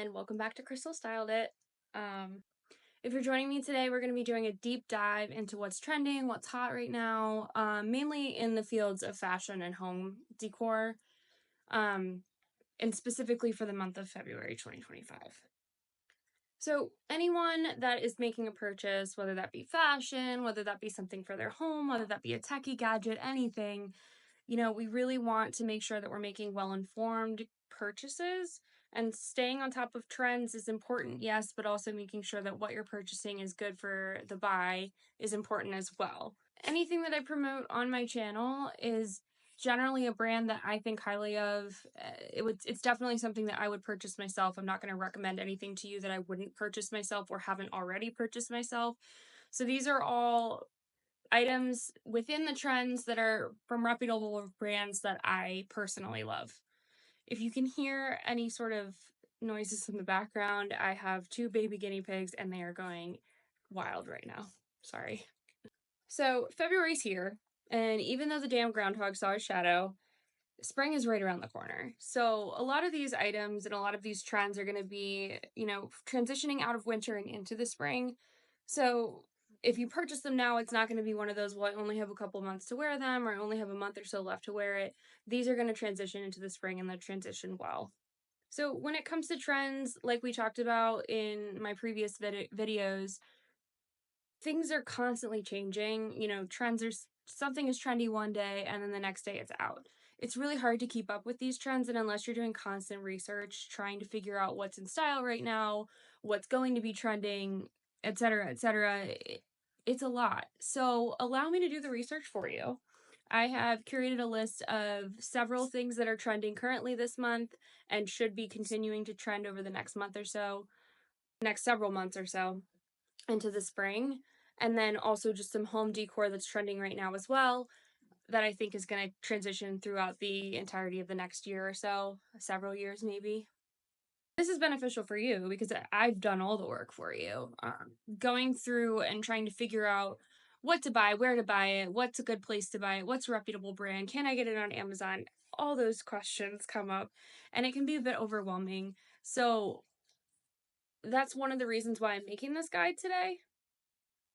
and welcome back to Crystal Styled It. If you're joining me today, we're going to be doing a deep dive into what's trending, what's hot right now, mainly in the fields of fashion and home decor, and specifically for the month of February 2025. So anyone that is making a purchase, whether that be fashion, whether that be something for their home, whether that be a techie gadget, anything, we really want to make sure that we're making well-informed purchases, and staying on top of trends is important, yes, but also making sure that what you're purchasing is good for the buy is important as well. Anything that I promote on my channel is generally a brand that I think highly of. It's definitely something that I would purchase myself. I'm not going to recommend anything to you that I wouldn't purchase myself or haven't already purchased myself. So these are all items within the trends that are from reputable brands that I personally love. If you can hear any sort of noises in the background, I have 2 baby guinea pigs and they are going wild right now. Sorry. So February's here, and even though the damn groundhog saw a shadow, spring is right around the corner. So a lot of these items and a lot of these trends are going to be, transitioning out of winter and into the spring. So if you purchase them now, it's not going to be one of those, well, I only have a couple months to wear them, or I only have a month or so left to wear it. These are going to transition into the spring, and they'll transition well. So when it comes to trends, like we talked about in my previous videos, things are constantly changing. Trends are, something is trendy one day and then the next day it's out. It's really hard to keep up with these trends, and unless you're doing constant research, trying to figure out what's in style right now, what's going to be trending, etc., etc., it's a lot. So allow me to do the research for you. I have curated a list of several things that are trending currently this month and should be continuing to trend over the next month or so, next several months or so, into the spring. And then also just some home decor that's trending right now as well, that I think is going to transition throughout the entirety of the next year or so, several years maybe. This is beneficial for you because I've done all the work for you. Going through and trying to figure out what to buy, where to buy it, what's a good place to buy it, what's a reputable brand, can I get it on Amazon? All those questions come up, and it can be a bit overwhelming. So that's one of the reasons why I'm making this guide today.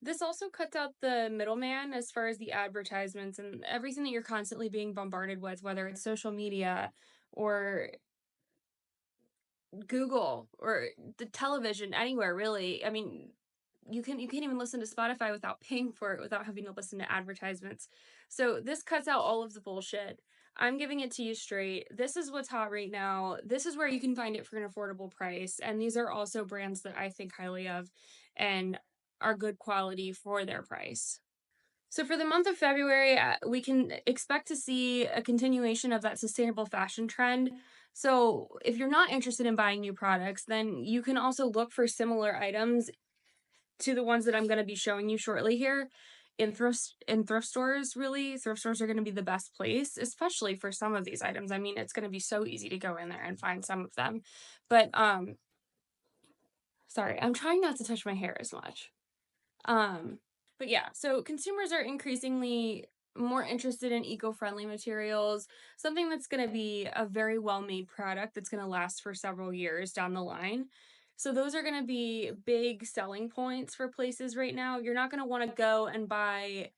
This also cuts out the middleman as far as the advertisements and everything that you're constantly being bombarded with, whether it's social media or Google or the television, anywhere really. I mean, you can't even listen to Spotify without paying for it, without having to listen to advertisements. So this cuts out all of the bullshit. I'm giving it to you straight. This is what's hot right now. This is where you can find it for an affordable price. And these are also brands that I think highly of and are good quality for their price. So for the month of February, we can expect to see a continuation of that sustainable fashion trend. So if you're not interested in buying new products, then you can also look for similar items to the ones that I'm going to be showing you shortly here in thrift stores. Really, thrift stores are going to be the best place, especially for some of these items. I mean, it's going to be so easy to go in there and find some of them. But sorry, I'm trying not to touch my hair as much. But yeah, so consumers are increasingly more interested in eco-friendly materials, something that's going to be a very well-made product that's going to last for several years down the line. So those are going to be big selling points for places right now. You're not going to want to go and buy,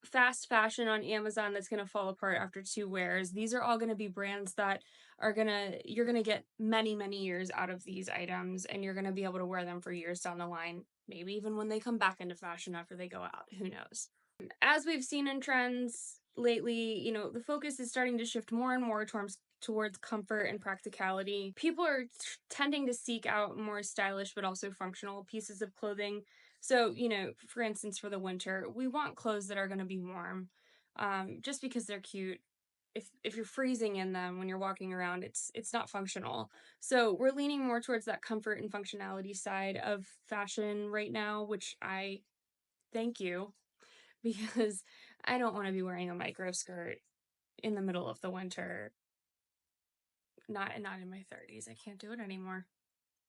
fast fashion on Amazon that's going to fall apart after 2 wears. These are all going to be brands that you're going to get many, many years out of these items, and you're going to be able to wear them for years down the line, maybe even when they come back into fashion after they go out. Who knows? As we've seen in trends lately, the focus is starting to shift more and more towards comfort and practicality. People are tending to seek out more stylish but also functional pieces of clothing. So, for instance, for the winter, we want clothes that are going to be warm, just because they're cute. If you're freezing in them when you're walking around, it's not functional. So we're leaning more towards that comfort and functionality side of fashion right now, which I thank you, because I don't want to be wearing a micro skirt in the middle of the winter. Not in my 30s. I can't do it anymore.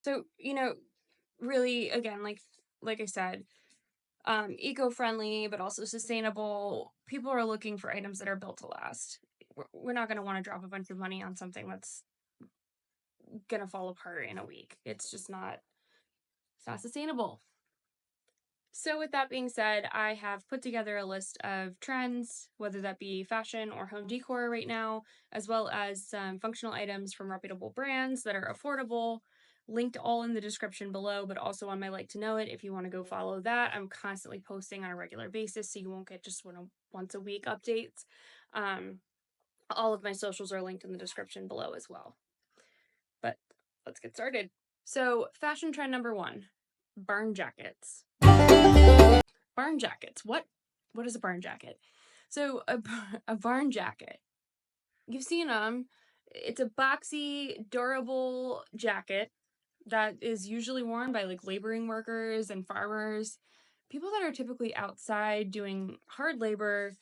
So, really, again, like I said, eco-friendly but also sustainable. People are looking for items that are built to last. We're not going to want to drop a bunch of money on something that's gonna fall apart in a week. It's not sustainable. So with that being said, I have put together a list of trends, whether that be fashion or home decor right now, as well as some functional items from reputable brands that are affordable, linked all in the description below, but also on my Like to Know It if you want to go follow that. I'm constantly posting on a regular basis, so you won't get just once a week updates. All of my socials are linked in the description below as well. But let's get started. So fashion trend number 1, barn jackets. Barn jackets. What is a barn jacket? So a barn jacket. You've seen them. It's a boxy, durable jacket that is usually worn by like laboring workers and farmers, people that are typically outside doing hard labor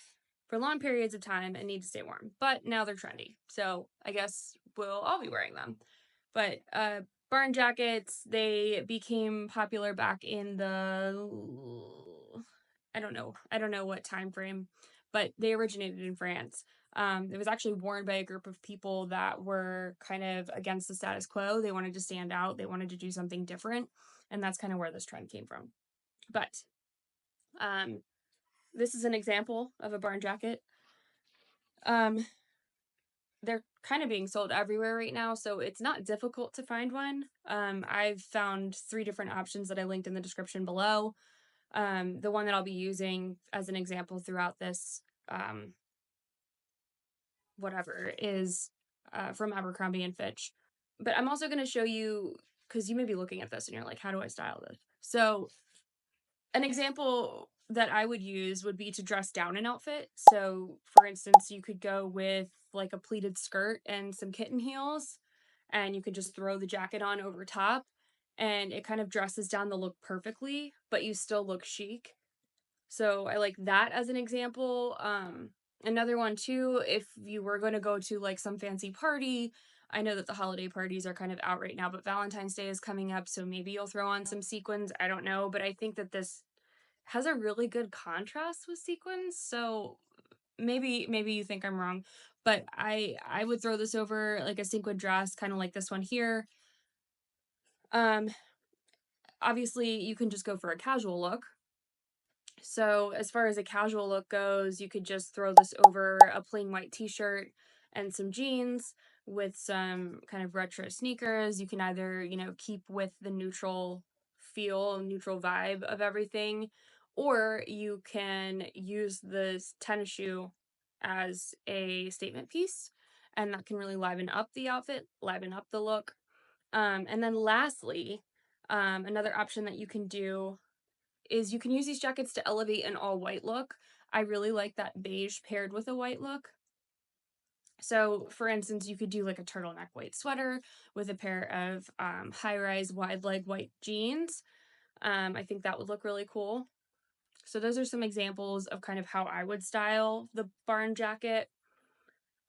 for long periods of time and need to stay warm. But now they're trendy, so I guess we'll all be wearing them. But barn jackets, they became popular back in the I don't know what time frame, but they originated in France. It was actually worn by a group of people that were kind of against the status quo. They wanted to stand out. They wanted to do something different, and that's kind of where this trend came from. But this is an example of a barn jacket. They're kind of being sold everywhere right now, so it's not difficult to find one. I've found 3 different options that I linked in the description below. The one that I'll be using as an example throughout this whatever is from Abercrombie and Fitch. But I'm also going to show you, because you may be looking at this and you're like, how do I style this? So an example that I would use would be to dress down an outfit. So for instance, you could go with like a pleated skirt and some kitten heels, and you could just throw the jacket on over top, and it kind of dresses down the look perfectly, but you still look chic. So I like that as an example. Another one too, if you were going to go to like some fancy party, I know that the holiday parties are kind of out right now, but Valentine's Day is coming up, so maybe you'll throw on some sequins. I don't know, but I think that this has a really good contrast with sequins. So maybe you think I'm wrong, but I would throw this over like a sequin dress, kind of like this one here. Obviously you can just go for a casual look. So as far as a casual look goes, you could just throw this over a plain white t-shirt and some jeans with some kind of retro sneakers. You can either, keep with the neutral feel, neutral vibe of everything, or you can use this tennis shoe as a statement piece, and that can really liven up the outfit, liven up the look. And then lastly, another option that you can do is you can use these jackets to elevate an all white look. I really like that beige paired with a white look. So for instance, you could do like a turtleneck white sweater with a pair of high-rise wide leg white jeans. I think that would look really cool. So those are some examples of kind of how I would style the barn jacket.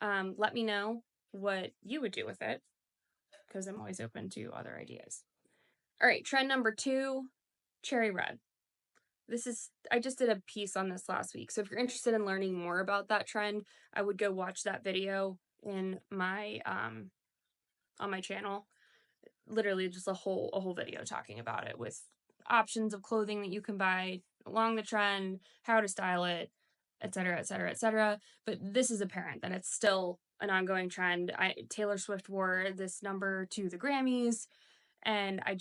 Let me know what you would do with it, because I'm always open to other ideas. All right, trend number 2, cherry red. I just did a piece on this last week. So if you're interested in learning more about that trend, I would go watch that video in my, on my channel. Literally just a whole video talking about it with options of clothing that you can buy along the trend, how to style it, etc., etc., etc. But this is apparent that it's still an ongoing trend. Taylor Swift wore this number to the Grammys, and I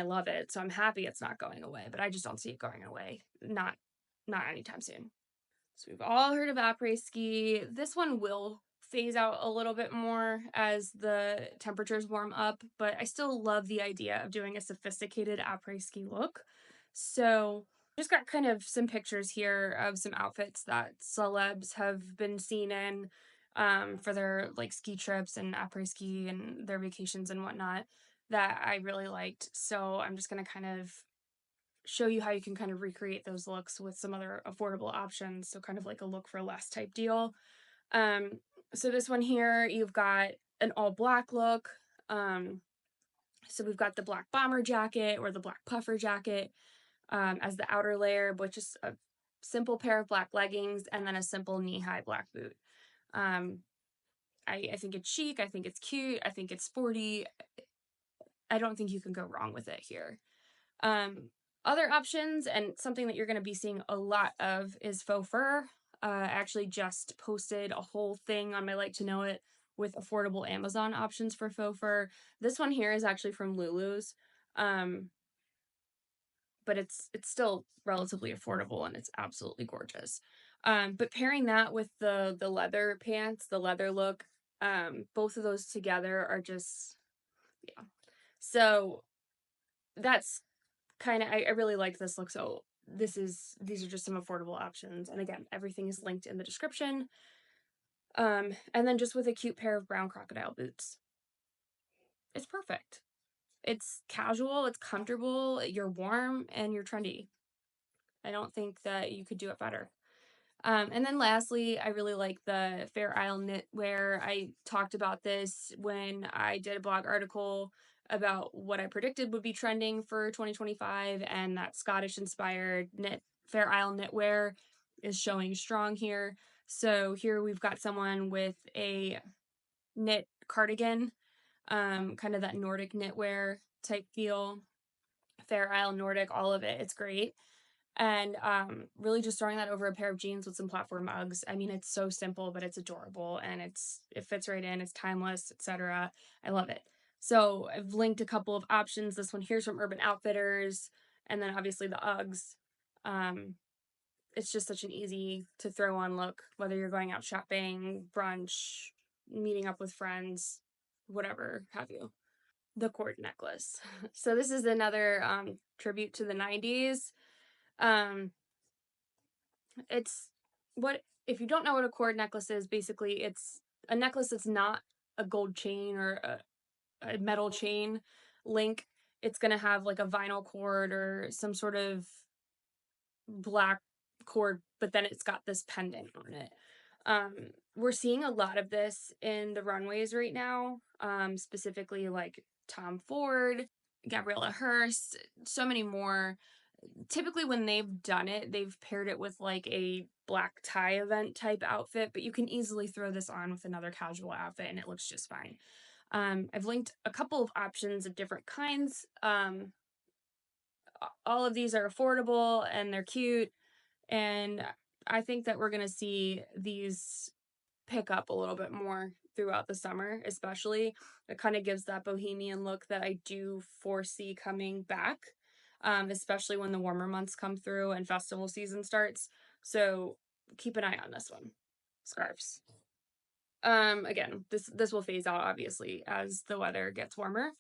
love it, so I'm happy it's not going away, but I just don't see it going away. Not anytime soon. So we've all heard of après-ski. This one will phase out a little bit more as the temperatures warm up, but I still love the idea of doing a sophisticated après-ski look. So just got kind of some pictures here of some outfits that celebs have been seen in for their like ski trips and après-ski and their vacations and whatnot that I really liked. So I'm just going to kind of show you how you can kind of recreate those looks with some other affordable options. So kind of like a look for less type deal. So this one here, you've got an all black look. So we've got the black bomber jacket or the black puffer jacket as the outer layer, which is a simple pair of black leggings and then a simple knee-high black boot. I think it's chic. I think it's cute. I think it's sporty. I don't think you can go wrong with it here. Other options, and something that you're going to be seeing a lot of, is faux fur. I actually just posted a whole thing on my Like to Know It with affordable Amazon options for faux fur. This one here is actually from Lulu's, but it's still relatively affordable and it's absolutely gorgeous. But pairing that with the leather pants, the leather look, both of those together are just, yeah. So that's kind of, I really like this look. So these are just some affordable options. And again, everything is linked in the description. And then just with a cute pair of brown crocodile boots. It's perfect. It's casual, it's comfortable, you're warm, and you're trendy. I don't think that you could do it better. And then lastly, I really like the Fair Isle knitwear. I talked about this when I did a blog article about what I predicted would be trending for 2025, and that Scottish inspired Fair Isle knitwear is showing strong here. So here we've got someone with a knit cardigan, kind of that Nordic knitwear type feel. Fair Isle Nordic, all of it. It's great. And really just throwing that over a pair of jeans with some platform Uggs. I mean, it's so simple, but it's adorable, and it fits right in. It's timeless, etc. I love it. So I've linked a couple of options. This one here's from Urban Outfitters, and then obviously the Uggs. It's just such an easy to throw on look, whether you're going out shopping, brunch, meeting up with friends, whatever have you. The cord necklace. So this is another tribute to the 90s. It's what, if you don't know what a cord necklace is, basically it's a necklace that's not a gold chain or a metal chain link. It's going to have like a vinyl cord or some sort of black cord, but then it's got this pendant on it. We're seeing a lot of this in the runways right now, specifically like Tom Ford, Gabriella Hearst, so many more. Typically when they've done it, they've paired it with like a black tie event type outfit, but you can easily throw this on with another casual outfit and it looks just fine. I've linked a couple of options of different kinds. All of these are affordable and they're cute, and I think that we're going to see these pick up a little bit more throughout the summer, especially. It kind of gives that bohemian look that I do foresee coming back, especially when the warmer months come through and festival season starts. So keep an eye on this one. Scarves. Again, this will phase out obviously as the weather gets warmer,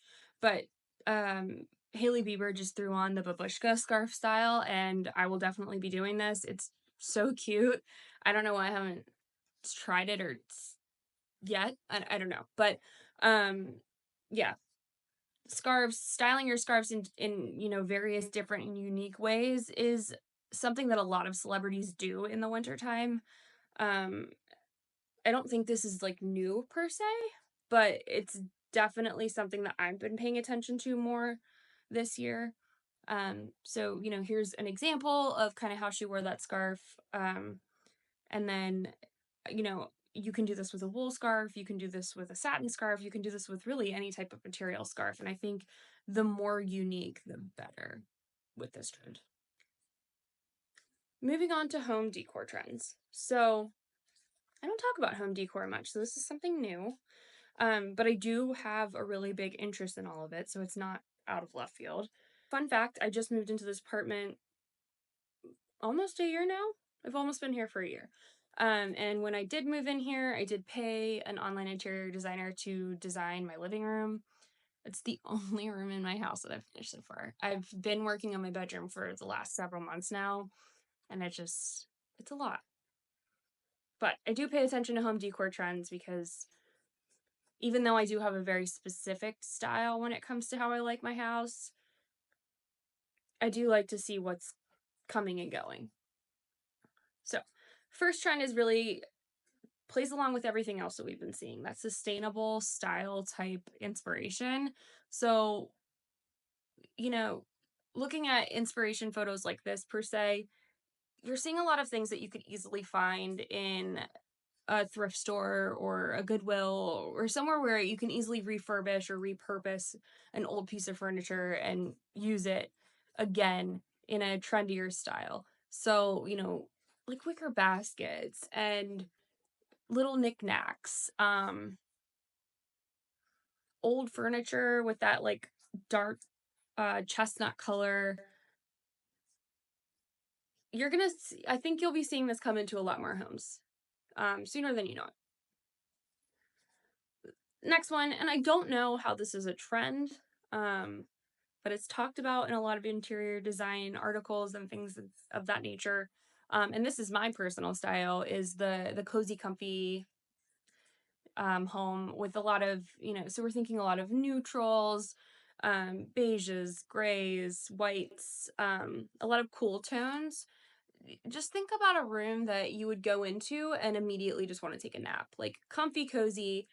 but Hailey Bieber just threw on the babushka scarf style, and I will definitely be doing this. It's so cute. I don't know why I haven't tried it or yet. I don't know, but yeah, scarves, styling your scarves in various different and unique ways is something that a lot of celebrities do in the wintertime. I don't think this is like new per se, but it's definitely something that I've been paying attention to more this year. So here's an example of kind of how she wore that scarf. And then you can do this with a wool scarf, you can do this with a satin scarf, you can do this with really any type of material scarf. And I think the more unique, the better with this trend. Moving on to home decor trends. So I don't talk about home decor much, so this is something new. But I do have a really big interest in all of it, so it's not out of left field. Fun fact, I just moved into this apartment almost a year now. I've almost been here for a year. And when I did move in here, I did pay an online interior designer to design my living room. It's the only room in my house that I've finished so far. I've been working on my bedroom for the last several months now, and it's a lot. But I do pay attention to home decor trends because even though I do have a very specific style when it comes to how I like my house, I do like to see what's coming and going. So, first trend is really plays along with everything else that we've been seeing. That sustainable style type inspiration. So, looking at inspiration photos like this per se, you're seeing a lot of things that you could easily find in a thrift store or a Goodwill or somewhere where you can easily refurbish or repurpose an old piece of furniture and use it again in a trendier style. So, like wicker baskets and little knickknacks, old furniture with that like dark chestnut color. I think you'll be seeing this come into a lot more homes sooner than you know it. Next one, and I don't know how this is a trend, but it's talked about in a lot of interior design articles and things of that nature. And this is my personal style, is the cozy, comfy home with a lot of, so we're thinking a lot of neutrals, beiges, grays, whites, a lot of cool tones. Just think about a room that you would go into and immediately just want to take a nap, like comfy, cozy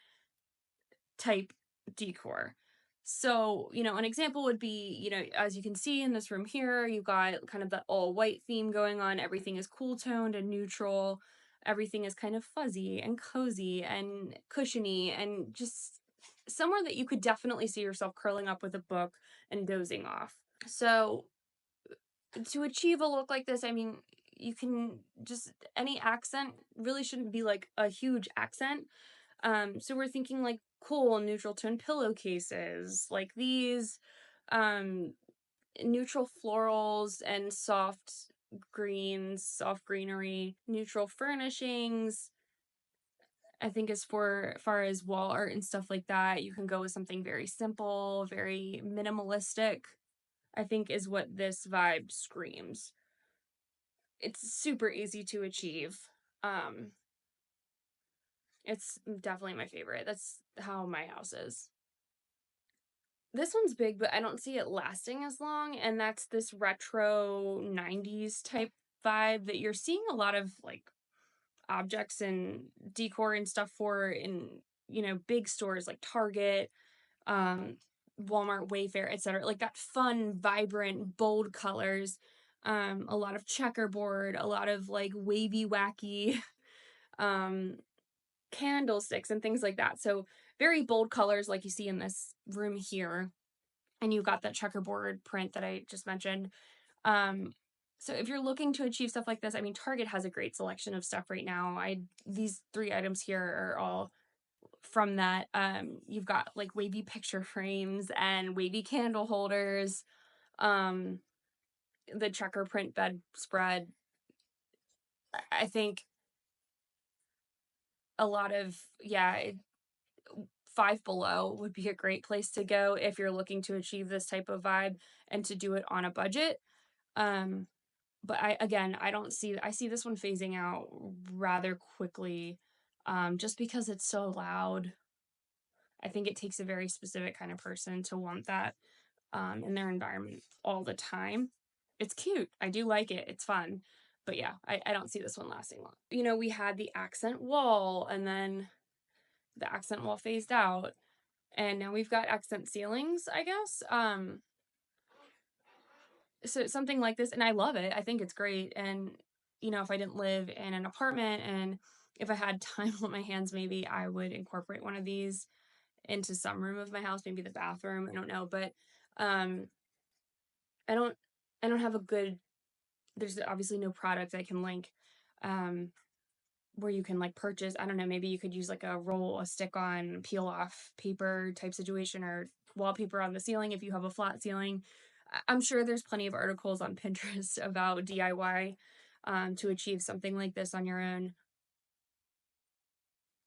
type decor. So, an example would be, as you can see in this room here, you've got kind of that all white theme going on. Everything is cool toned and neutral. Everything is kind of fuzzy and cozy and cushiony and just somewhere that you could definitely see yourself curling up with a book and dozing off. So, to achieve a look like this, I mean, you can just, any accent really shouldn't be like a huge accent. So we're thinking like cool neutral tone pillowcases like these, neutral florals and soft greens, soft greenery, neutral furnishings. I think as far as wall art and stuff like that, you can go with something very simple, very minimalistic, I think is what this vibe screams. It's super easy to achieve. It's definitely my favorite. That's how my house is. This one's big, but I don't see it lasting as long, and that's this retro 90s type vibe that you're seeing a lot of like objects and decor and stuff for in, big stores like Target, um, Walmart, Wayfair, etc. Like that fun, vibrant, bold colors, a lot of checkerboard, a lot of like wavy, wacky, um, candlesticks and things like that. So very bold colors like you see in this room here. And you've got that checkerboard print that I just mentioned. So if you're looking to achieve stuff like this, I mean, Target has a great selection of stuff right now. These 3 items here are all from that. You've got like wavy picture frames and wavy candle holders, the checker print bedspread. I think a lot of, Five Below would be a great place to go if you're looking to achieve this type of vibe and to do it on a budget. But I see this one phasing out rather quickly, just because it's so loud. I think it takes a very specific kind of person to want that in their environment all the time. It's cute. I do like it. It's fun. But yeah, I don't see this one lasting long. We had the accent wall, and then the accent wall phased out, and now we've got accent ceilings, I guess. So something like this, and I love it. I think it's great. And if I didn't live in an apartment and if I had time on my hands, maybe I would incorporate one of these into some room of my house, maybe the bathroom. I don't know, but um I don't have a good, there's obviously no product I can link where you can like purchase. I don't know, maybe you could use like a stick on peel off paper type situation, or wallpaper on the ceiling if you have a flat ceiling. I'm sure there's plenty of articles on Pinterest about DIY to achieve something like this on your own.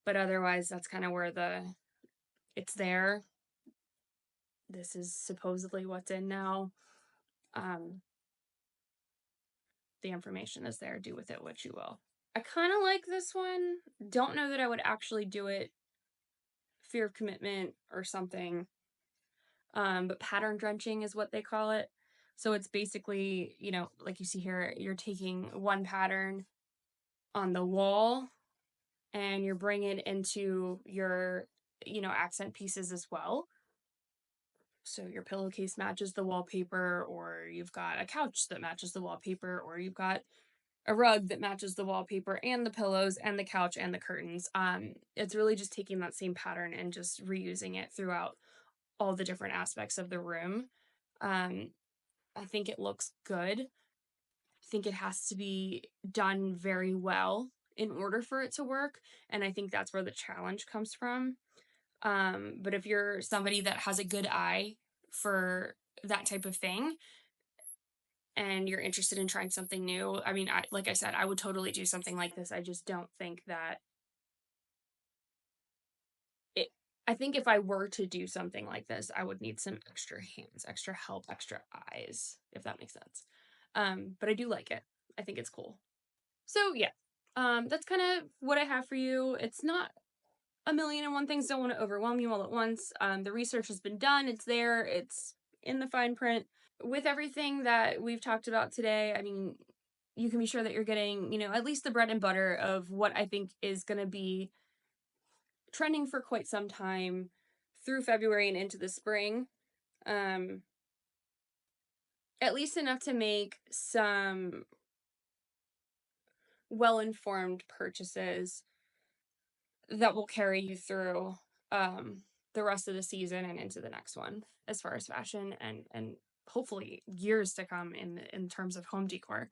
But otherwise, that's kind of where it's there. This is supposedly what's in now. The information is there. Do with it what you will. I kind of like this one. Don't know that I would actually do it. Fear of commitment or something. But pattern drenching is what they call it. So it's basically, like you see here, you're taking one pattern on the wall and you're bringing it into your, accent pieces as well. So your pillowcase matches the wallpaper, or you've got a couch that matches the wallpaper, or you've got a rug that matches the wallpaper and the pillows and the couch and the curtains. It's really just taking that same pattern and just reusing it throughout all the different aspects of the room. I think it looks good. I think it has to be done very well in order for it to work, and I think that's where the challenge comes from. But if you're somebody that has a good eye for that type of thing and you're interested in trying something new, I mean, like I said, I would totally do something like this. I just don't think that it, I think if I were to do something like this, I would need some extra hands, extra help, extra eyes, if that makes sense. But I do like it. I think it's cool. So yeah, that's kind of what I have for you. It's not a million and one things. Don't want to overwhelm you all at once. The research has been done. It's there. It's in the fine print. With everything that we've talked about today, I mean, you can be sure that you're getting, at least the bread and butter of what I think is going to be trending for quite some time through February and into the spring. At least enough to make some well-informed purchases that will carry you through the rest of the season and into the next one as far as fashion and hopefully years to come in terms of home decor.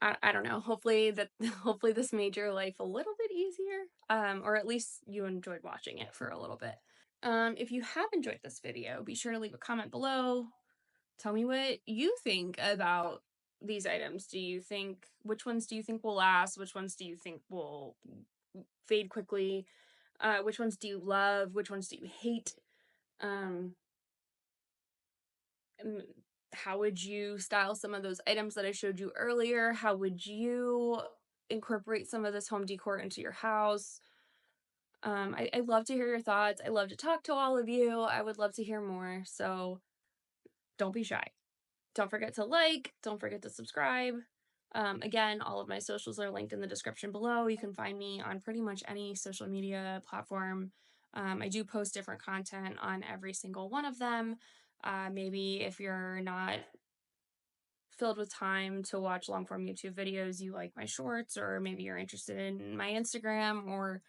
I don't know. Hopefully this made your life a little bit easier, or at least you enjoyed watching it for a little bit. If you have enjoyed this video, be sure to leave a comment below. Tell me what you think about these items. Which ones do you think will last? Which ones do you think will fade quickly? Which ones do you love? Which ones do you hate? How would you style some of those items that I showed you earlier? How would you incorporate some of this home decor into your house? I love to hear your thoughts. I love to talk to all of you. I would love to hear more. So don't be shy. Don't forget to like. Don't forget to subscribe. Again, all of my socials are linked in the description below. You can find me on pretty much any social media platform. I do post different content on every single one of them. Maybe if you're not filled with time to watch long form YouTube videos, you like my shorts, or maybe you're interested in my Instagram, or,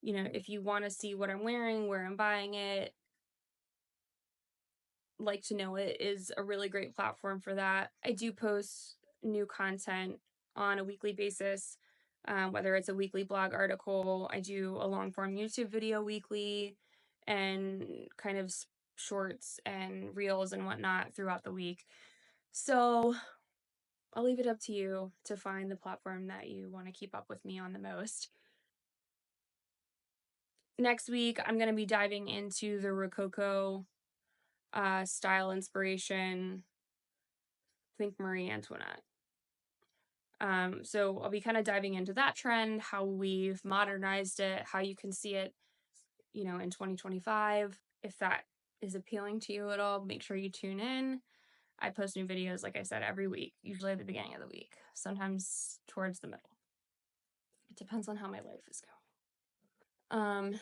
if you want to see what I'm wearing, where I'm buying it, Like to Know It is a really great platform for that. I do post new content on a weekly basis, whether it's a weekly blog article, I do a long form YouTube video weekly, and kind of shorts and reels and whatnot throughout the week. So I'll leave it up to you to find the platform that you want to keep up with me on the most. Next week, I'm going to be diving into the Rococo style inspiration. Think Marie Antoinette. So I'll be kind of diving into that trend, how we've modernized it, how you can see it, in 2025. If that is appealing to you at all, make sure you tune in. I post new videos, like I said, every week, usually at the beginning of the week, sometimes towards the middle. It depends on how my life is going.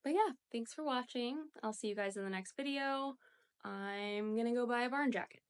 But yeah, thanks for watching. I'll see you guys in the next video. I'm gonna go buy a barn jacket.